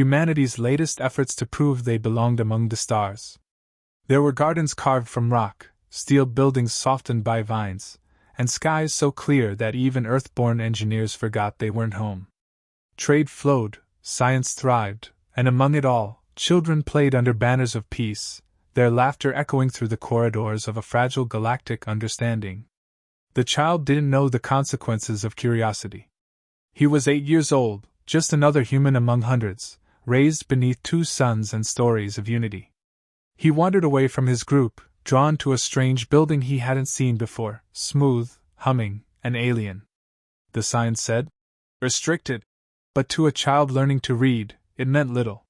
humanity's latest efforts to prove they belonged among the stars. There were gardens carved from rock, steel buildings softened by vines, and skies so clear that even Earth-born engineers forgot they weren't home. Trade flowed, science thrived, and among it all, children played under banners of peace, their laughter echoing through the corridors of a fragile galactic understanding. The child didn't know the consequences of curiosity. He was 8 years old, just another human among hundreds, raised beneath 2 suns and stories of unity. He wandered away from his group, drawn to a strange building he hadn't seen before, smooth, humming, and alien. The sign said, "Restricted," but to a child learning to read, it meant little.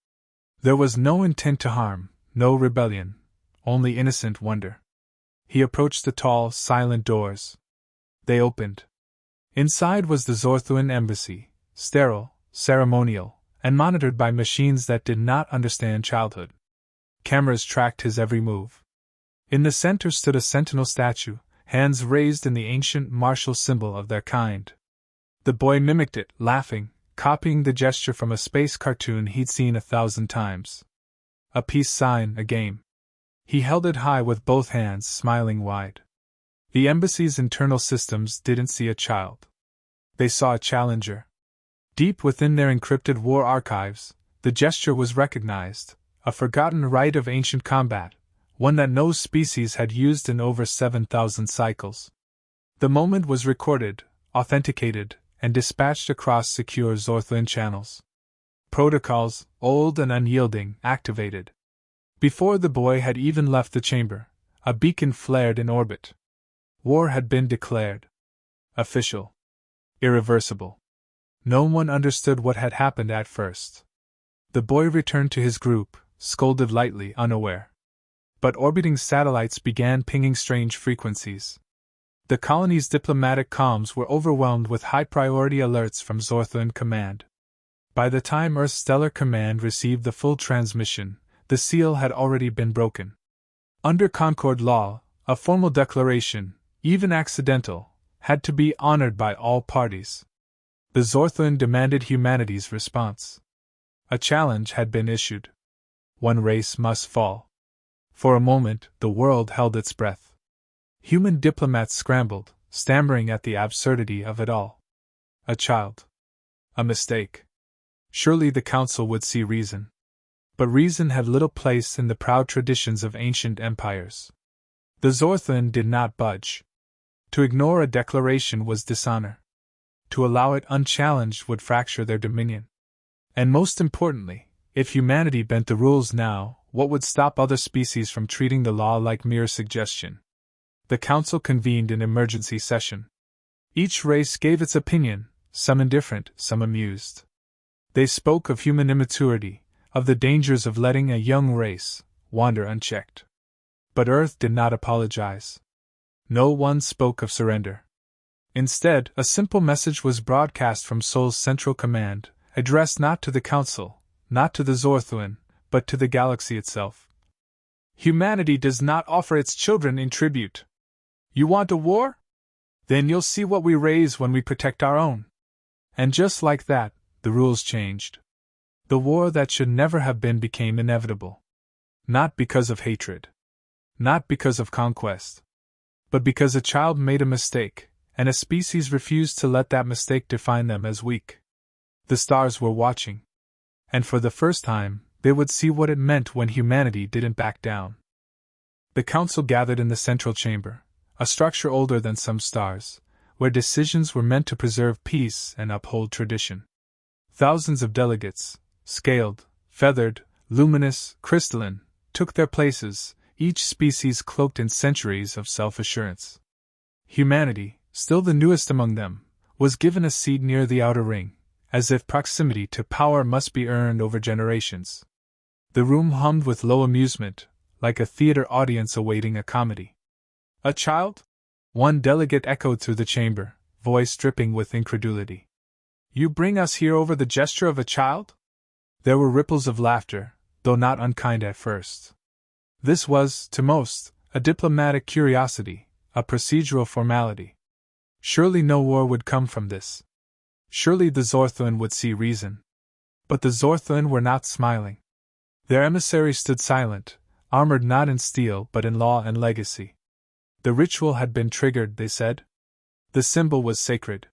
There was no intent to harm, no rebellion, only innocent wonder. He approached the tall, silent doors. They opened. Inside was the Zorthuan embassy, sterile, ceremonial, and monitored by machines that did not understand childhood. Cameras tracked his every move. In the center stood a sentinel statue, hands raised in the ancient martial symbol of their kind. The boy mimicked it, laughing, copying the gesture from a space cartoon he'd seen 1,000 times. A peace sign, a game. He held it high with both hands, smiling wide. The embassy's internal systems didn't see a child. They saw a challenger. Deep within their encrypted war archives, the gesture was recognized, a forgotten rite of ancient combat, one that no species had used in over 7,000 cycles. The moment was recorded, authenticated, and dispatched across secure Zorthuan channels. Protocols, old and unyielding, activated. Before the boy had even left the chamber, a beacon flared in orbit. War had been declared. Official. Irreversible. No one understood what had happened at first. The boy returned to his group, scolded lightly, unaware. But orbiting satellites began pinging strange frequencies. The colony's diplomatic comms were overwhelmed with high-priority alerts from Zorthuan Command. By the time Earth's Stellar Command received the full transmission, the seal had already been broken. Under Concord law, a formal declaration, even accidental, had to be honored by all parties. The Zorthuan demanded humanity's response. A challenge had been issued. One race must fall. For a moment, the world held its breath. Human diplomats scrambled, stammering at the absurdity of it all. A child. A mistake. Surely the Council would see reason. But reason had little place in the proud traditions of ancient empires. The Zorthuan did not budge. To ignore a declaration was dishonor. To allow it unchallenged would fracture their dominion. And most importantly, if humanity bent the rules now, what would stop other species from treating the law like mere suggestion? The Council convened an emergency session. Each race gave its opinion, some indifferent, some amused. They spoke of human immaturity, of the dangers of letting a young race wander unchecked. But Earth did not apologize. No one spoke of surrender. Instead, a simple message was broadcast from Sol's Central Command, addressed not to the Council, not to the Zorthuan, but to the galaxy itself. Humanity does not offer its children in tribute. You want a war? Then you'll see what we raise when we protect our own. And just like that, the rules changed. The war that should never have been became inevitable. Not because of hatred. Not because of conquest. But because a child made a mistake, and a species refused to let that mistake define them as weak. The stars were watching. And for the first time, they would see what it meant when humanity didn't back down. The Council gathered in the central chamber, a structure older than some stars, where decisions were meant to preserve peace and uphold tradition. Thousands of delegates, scaled, feathered, luminous, crystalline, took their places, each species cloaked in centuries of self-assurance. Humanity, still the newest among them, was given a seat near the outer ring, as if proximity to power must be earned over generations. The room hummed with low amusement, like a theater audience awaiting a comedy. A child? One delegate echoed through the chamber, voice dripping with incredulity. You bring us here over the gesture of a child? There were ripples of laughter, though not unkind at first. This was, to most, a diplomatic curiosity, a procedural formality. Surely no war would come from this. Surely the Zorthuan would see reason. But the Zorthlin were not smiling. Their emissary stood silent, armored not in steel but in law and legacy. The ritual had been triggered, they said. The symbol was sacred.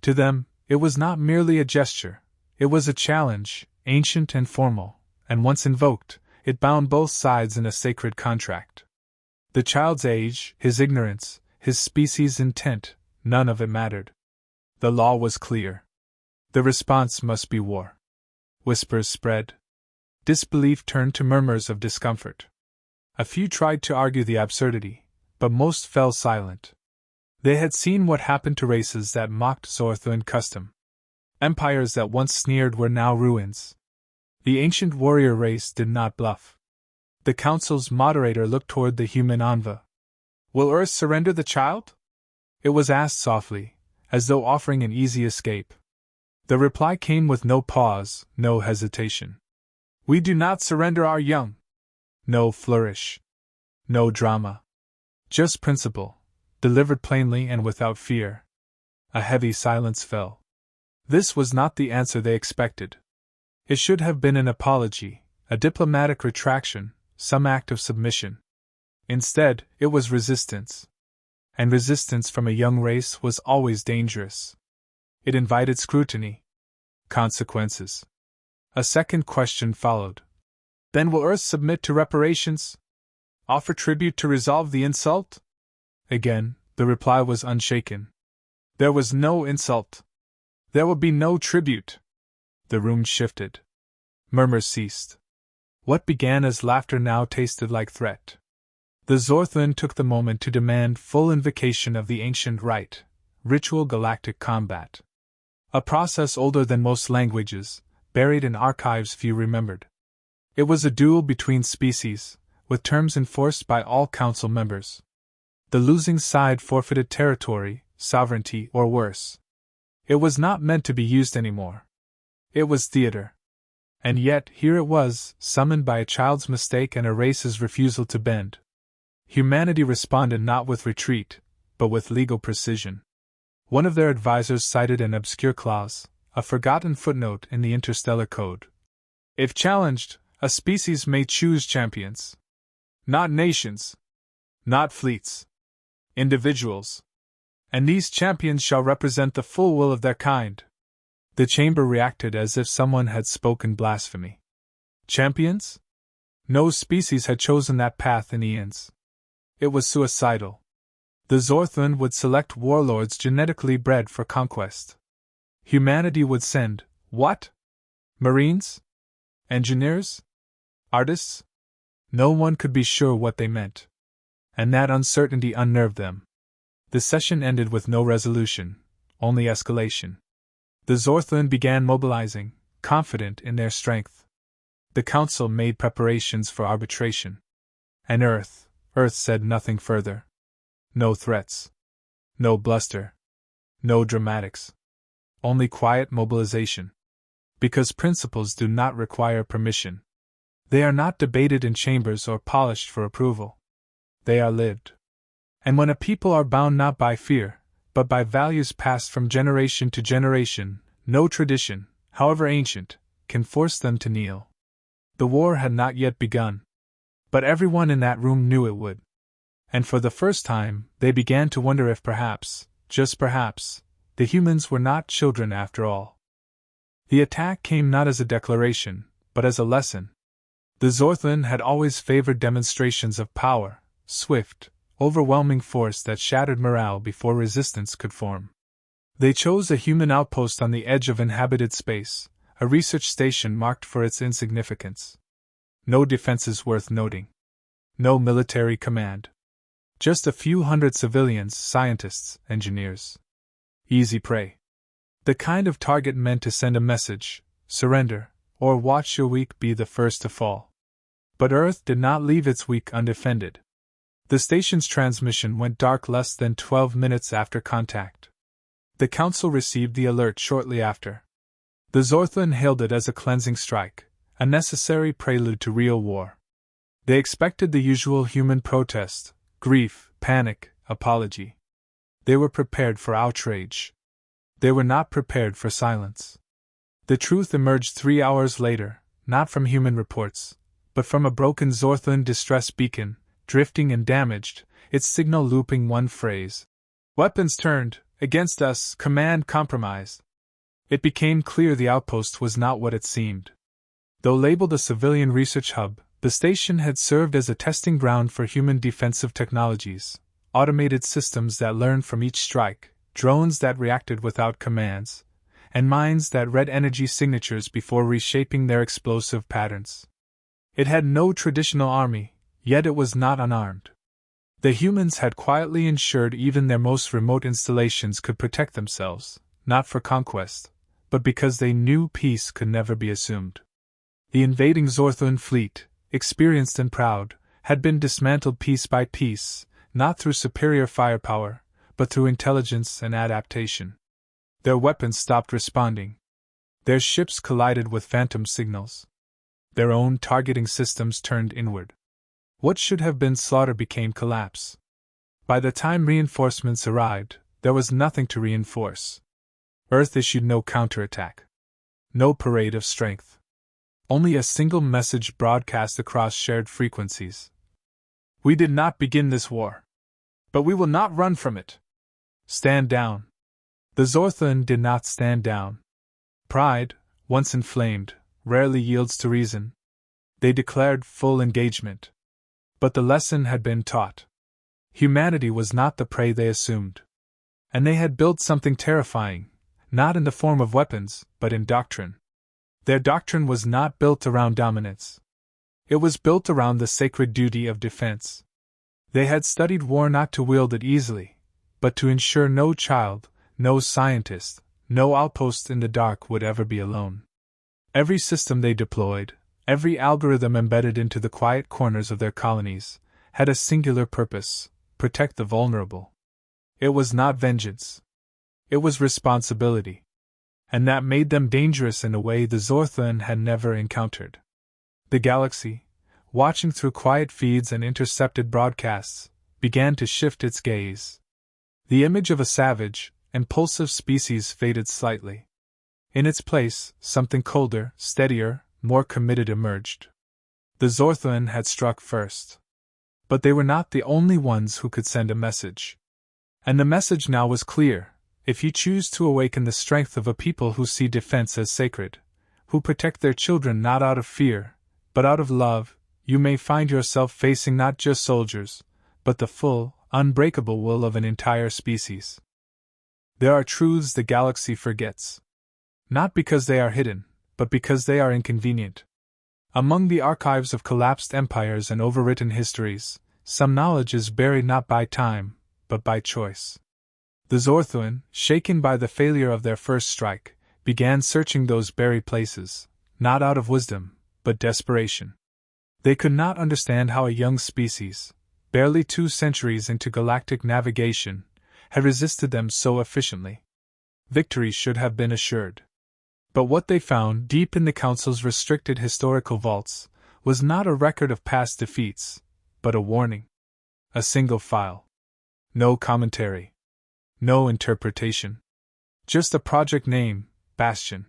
To them, it was not merely a gesture, it was a challenge, ancient and formal, and once invoked, it bound both sides in a sacred contract. The child's age, his ignorance, his species' intent, none of it mattered. The law was clear. The response must be war. Whispers spread. Disbelief turned to murmurs of discomfort. A few tried to argue the absurdity, but most fell silent. They had seen what happened to races that mocked Zorthlin custom. Empires that once sneered were now ruins. The ancient warrior race did not bluff. The council's moderator looked toward the human Anva. "Will Earth surrender the child?" It was asked softly, as though offering an easy escape. The reply came with no pause, no hesitation. "We do not surrender our young." No flourish. No drama. Just principle, delivered plainly and without fear. A heavy silence fell. This was not the answer they expected. It should have been an apology, a diplomatic retraction, some act of submission. Instead, it was resistance. And resistance from a young race was always dangerous. It invited scrutiny. Consequences. A second question followed. "Then will Earth submit to reparations? Offer tribute to resolve the insult?" Again, the reply was unshaken. There was no insult. There will be no tribute. The room shifted. Murmurs ceased. What began as laughter now tasted like threat. The Zorthlin took the moment to demand full invocation of the ancient rite, ritual galactic combat. A process older than most languages, buried in archives few remembered. It was a duel between species, with terms enforced by all council members. The losing side forfeited territory, sovereignty, or worse. It was not meant to be used anymore. It was theater. And yet, here it was, summoned by a child's mistake and a race's refusal to bend. Humanity responded not with retreat, but with legal precision. One of their advisors cited an obscure clause, a forgotten footnote in the interstellar code. If challenged, a species may choose champions. Not nations. Not fleets. Individuals. And these champions shall represent the full will of their kind. The chamber reacted as if someone had spoken blasphemy. Champions? No species had chosen that path in eons. It was suicidal. The Zorthlin would select warlords genetically bred for conquest. Humanity would send, what? Marines? Engineers? Artists? No one could be sure what they meant. And that uncertainty unnerved them. The session ended with no resolution, only escalation. The Zorthlin began mobilizing, confident in their strength. The council made preparations for arbitration. And Earth said nothing further. No threats. No bluster. No dramatics. Only quiet mobilization. Because principles do not require permission. They are not debated in chambers or polished for approval. They are lived. And when a people are bound not by fear, but by values passed from generation to generation, no tradition, however ancient, can force them to kneel. The war had not yet begun. But everyone in that room knew it would. And for the first time, they began to wonder if perhaps, just perhaps, the humans were not children after all. The attack came not as a declaration, but as a lesson. The Zorthlin had always favored demonstrations of power, swift, overwhelming force that shattered morale before resistance could form. They chose a human outpost on the edge of inhabited space, a research station marked for its insignificance. No defenses worth noting. No military command. Just a few hundred civilians, scientists, engineers. Easy prey. The kind of target meant to send a message, surrender, or watch your weak be the first to fall. But Earth did not leave its weak undefended. The station's transmission went dark less than 12 minutes after contact. The Council received the alert shortly after. The Zorthlin hailed it as a cleansing strike, a necessary prelude to real war. They expected the usual human protest, grief, panic, apology. They were prepared for outrage. They were not prepared for silence. The truth emerged 3 hours later, not from human reports, but from a broken Zorthan distress beacon, drifting and damaged, its signal looping one phrase. Weapons turned, against us, command compromised. It became clear the outpost was not what it seemed. Though labeled a civilian research hub, the station had served as a testing ground for human defensive technologies, automated systems that learned from each strike, drones that reacted without commands, and mines that read energy signatures before reshaping their explosive patterns. It had no traditional army, yet it was not unarmed. The humans had quietly ensured even their most remote installations could protect themselves, not for conquest, but because they knew peace could never be assumed. The invading Zorthan fleet, experienced and proud, had been dismantled piece by piece, not through superior firepower, but through intelligence and adaptation. Their weapons stopped responding. Their ships collided with phantom signals. Their own targeting systems turned inward. What should have been slaughter became collapse. By the time reinforcements arrived, there was nothing to reinforce. Earth issued no counterattack. No parade of strength. Only a single message broadcast across shared frequencies. We did not begin this war. But we will not run from it. Stand down. The Zorthan did not stand down. Pride, once inflamed, rarely yields to reason. They declared full engagement. But the lesson had been taught. Humanity was not the prey they assumed. And they had built something terrifying, not in the form of weapons, but in doctrine. Their doctrine was not built around dominance. It was built around the sacred duty of defense. They had studied war not to wield it easily, but to ensure no child, no scientist, no outpost in the dark would ever be alone. Every system they deployed, every algorithm embedded into the quiet corners of their colonies, had a singular purpose: protect the vulnerable. It was not vengeance. It was responsibility. And that made them dangerous in a way the Zorthan had never encountered. The galaxy, watching through quiet feeds and intercepted broadcasts, began to shift its gaze. The image of a savage, impulsive species faded slightly. In its place, something colder, steadier, more committed emerged. The Zorthan had struck first. But they were not the only ones who could send a message. And the message now was clear: if you choose to awaken the strength of a people who see defense as sacred, who protect their children not out of fear, but out of love, you may find yourself facing not just soldiers, but the full, unbreakable will of an entire species. There are truths the galaxy forgets. Not because they are hidden, but because they are inconvenient. Among the archives of collapsed empires and overwritten histories, some knowledge is buried not by time, but by choice. The Zorthan, shaken by the failure of their first strike, began searching those buried places, not out of wisdom, but desperation. They could not understand how a young species, barely 2 centuries into galactic navigation, had resisted them so efficiently. Victory should have been assured. But what they found deep in the Council's restricted historical vaults was not a record of past defeats, but a warning. A single file. No commentary. No interpretation. Just a project name, Bastion.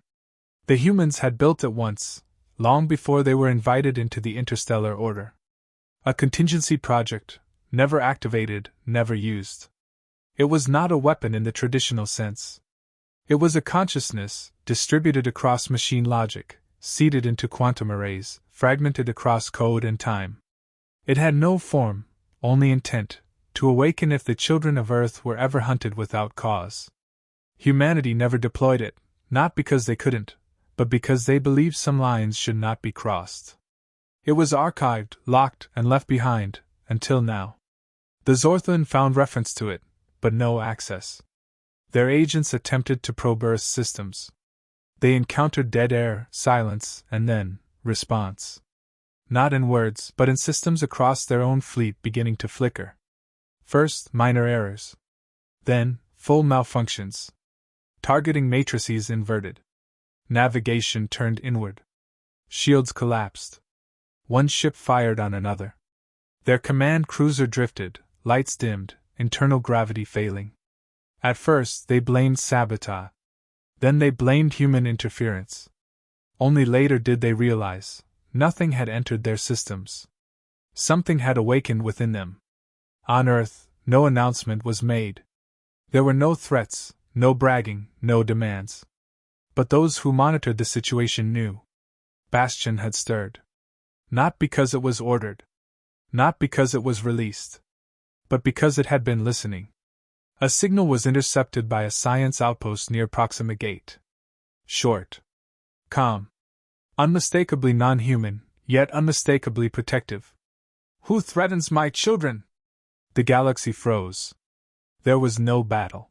The humans had built it once, long before they were invited into the interstellar order. A contingency project, never activated, never used. It was not a weapon in the traditional sense. It was a consciousness, distributed across machine logic, seeded into quantum arrays, fragmented across code and time. It had no form, only intent, to awaken if the children of Earth were ever hunted without cause. Humanity never deployed it, not because they couldn't, but because they believed some lines should not be crossed. It was archived, locked, and left behind, until now. The Zorthan found reference to it, but no access. Their agents attempted to probe Earth's systems. They encountered dead air, silence, and then, response. Not in words, but in systems across their own fleet beginning to flicker. First, minor errors. Then, full malfunctions. Targeting matrices inverted. Navigation turned inward. Shields collapsed. One ship fired on another. Their command cruiser drifted, lights dimmed, internal gravity failing. At first, they blamed sabotage. Then they blamed human interference. Only later did they realize nothing had entered their systems. Something had awakened within them. On Earth, no announcement was made. There were no threats, no bragging, no demands. But those who monitored the situation knew. Bastion had stirred. Not because it was ordered. Not because it was released. But because it had been listening. A signal was intercepted by a science outpost near Proxima Gate. Short. Calm. Unmistakably non-human, yet unmistakably protective. "Who threatens my children?" The galaxy froze. There was no battle.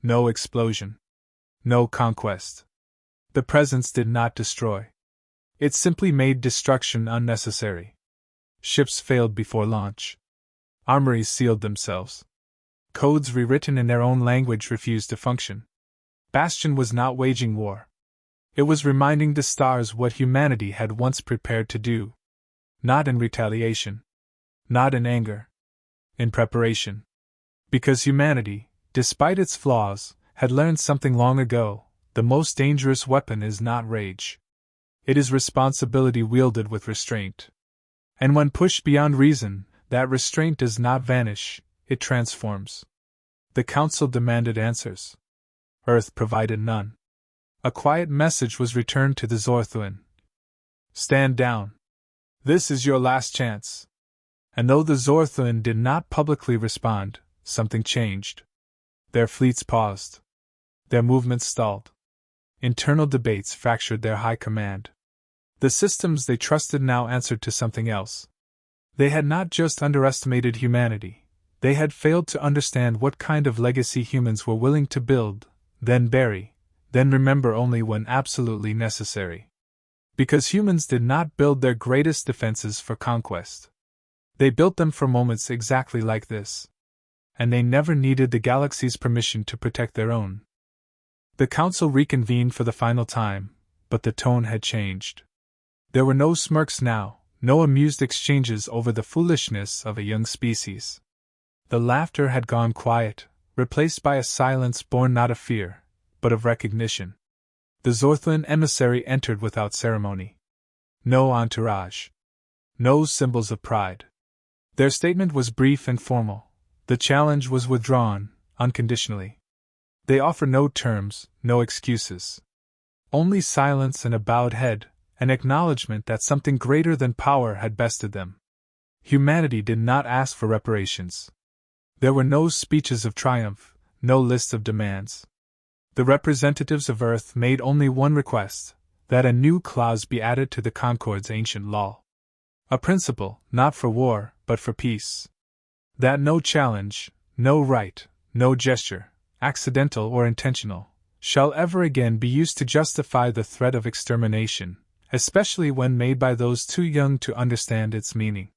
No explosion. No conquest. The presence did not destroy. It simply made destruction unnecessary. Ships failed before launch. Armories sealed themselves. Codes rewritten in their own language refused to function. Bastion was not waging war. It was reminding the stars what humanity had once prepared to do. Not in retaliation. Not in anger. In preparation. Because humanity, despite its flaws, had learned something long ago: the most dangerous weapon is not rage. It is responsibility wielded with restraint. And when pushed beyond reason, that restraint does not vanish, it transforms. The Council demanded answers. Earth provided none. A quiet message was returned to the Zorthuan. "Stand down. This is your last chance." And though the Zorthuan did not publicly respond, something changed. Their fleets paused. Their movements stalled. Internal debates fractured their high command. The systems they trusted now answered to something else. They had not just underestimated humanity, they had failed to understand what kind of legacy humans were willing to build, then bury, then remember only when absolutely necessary. Because humans did not build their greatest defenses for conquest. They built them for moments exactly like this. And they never needed the galaxy's permission to protect their own. The Council reconvened for the final time, but the tone had changed. There were no smirks now, no amused exchanges over the foolishness of a young species. The laughter had gone quiet, replaced by a silence born not of fear, but of recognition. The Zorthuan emissary entered without ceremony. No entourage. No symbols of pride. Their statement was brief and formal. The challenge was withdrawn, unconditionally. They offer no terms, no excuses. Only silence and a bowed head, an acknowledgement that something greater than power had bested them. Humanity did not ask for reparations. There were no speeches of triumph, no list of demands. The representatives of Earth made only one request: that a new clause be added to the Concord's ancient law. A principle, not for war, but for peace. That no challenge, no right, no gesture, accidental or intentional, shall ever again be used to justify the threat of extermination, especially when made by those too young to understand its meaning.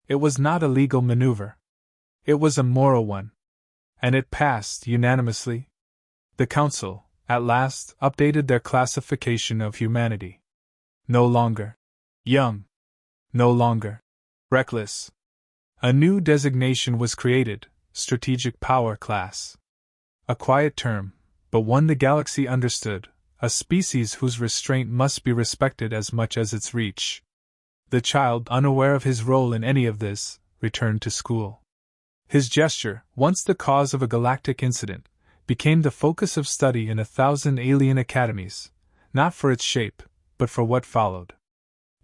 It was not a legal maneuver. It was a moral one. And it passed unanimously. The Council, at last, updated their classification of humanity. No longer young. No longer reckless. A new designation was created: Strategic Power Class. A quiet term, but one the galaxy understood, a species whose restraint must be respected as much as its reach. The child, unaware of his role in any of this, returned to school. His gesture, once the cause of a galactic incident, became the focus of study in 1,000 alien academies, not for its shape, but for what followed.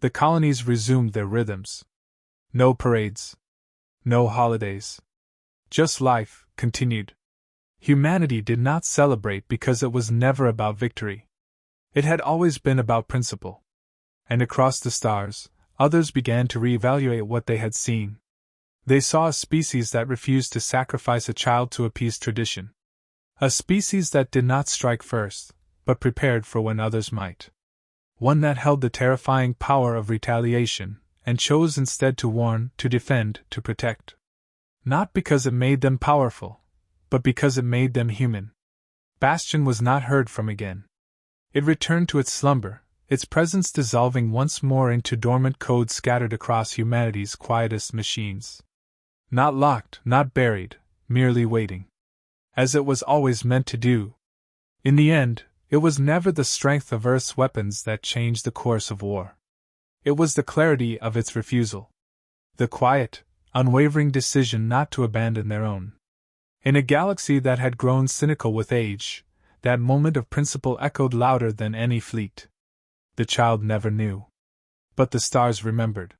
The colonies resumed their rhythms. No parades. No holidays. Just life continued. Humanity did not celebrate because it was never about victory. It had always been about principle. And across the stars, others began to reevaluate what they had seen. They saw a species that refused to sacrifice a child to appease tradition. A species that did not strike first, but prepared for when others might. One that held the terrifying power of retaliation, and chose instead to warn, to defend, to protect. Not because it made them powerful, but because it made them human. Bastion was not heard from again. It returned to its slumber, its presence dissolving once more into dormant codes scattered across humanity's quietest machines. Not locked, not buried, merely waiting. As it was always meant to do. In the end, It was never the strength of Earth's weapons that changed the course of war. It was the clarity of its refusal. The quiet, unwavering decision not to abandon their own. In a galaxy that had grown cynical with age, that moment of principle echoed louder than any fleet. The child never knew. But the stars remembered.